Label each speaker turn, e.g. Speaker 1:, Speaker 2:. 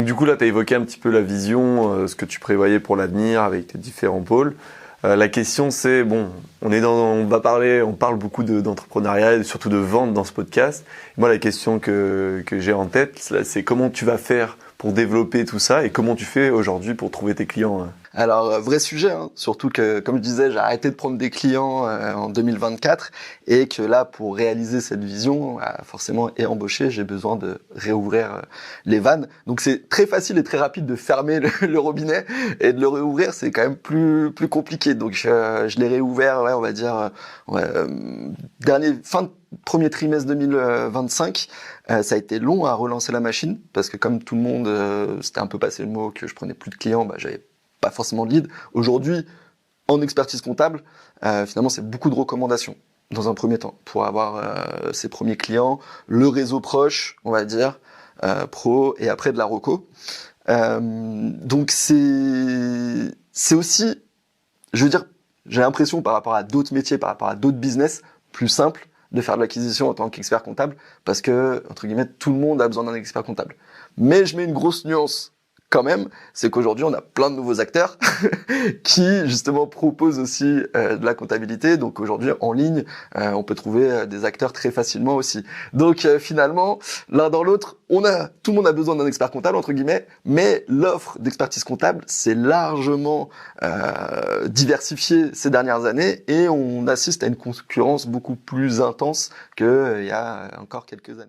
Speaker 1: du coup, là, tu as évoqué un petit peu la vision, ce que tu prévoyais pour l'avenir avec tes différents pôles. La question, c'est, bon, on parle beaucoup d'entrepreneuriat et surtout de vente dans ce podcast. Moi, la question que j'ai en tête, c'est comment tu vas faire pour développer tout ça et comment tu fais aujourd'hui pour trouver tes clients.
Speaker 2: Alors, vrai sujet, hein, surtout que, comme je disais, j'ai arrêté de prendre des clients en 2024 et que là, pour réaliser cette vision, forcément, et embaucher, j'ai besoin de réouvrir les vannes. Donc, c'est très facile et très rapide de fermer le robinet et de le réouvrir, c'est quand même plus compliqué. Donc, je l'ai réouvert, on va dire, fin de premier trimestre 2025. Ça a été long à relancer la machine parce que comme tout le monde, c'était un peu passé le mot que je prenais plus de clients, j'avais pas forcément de lead. Aujourd'hui, en expertise comptable, finalement, c'est beaucoup de recommandations dans un premier temps pour avoir ses premiers clients, le réseau proche, on va dire, pro, et après de la reco. Donc c'est aussi, je veux dire, j'ai l'impression par rapport à d'autres métiers, par rapport à d'autres business, plus simple de faire de l'acquisition en tant qu'expert comptable parce que, entre guillemets, tout le monde a besoin d'un expert comptable. Mais je mets une grosse nuance quand même, c'est qu'aujourd'hui, on a plein de nouveaux acteurs qui, justement, proposent aussi de la comptabilité. Donc aujourd'hui, en ligne, on peut trouver des acteurs très facilement aussi. Donc finalement, l'un dans l'autre, tout le monde a besoin d'un expert comptable, entre guillemets, mais l'offre d'expertise comptable s'est largement diversifiée ces dernières années et on assiste à une concurrence beaucoup plus intense qu'il y a encore quelques années.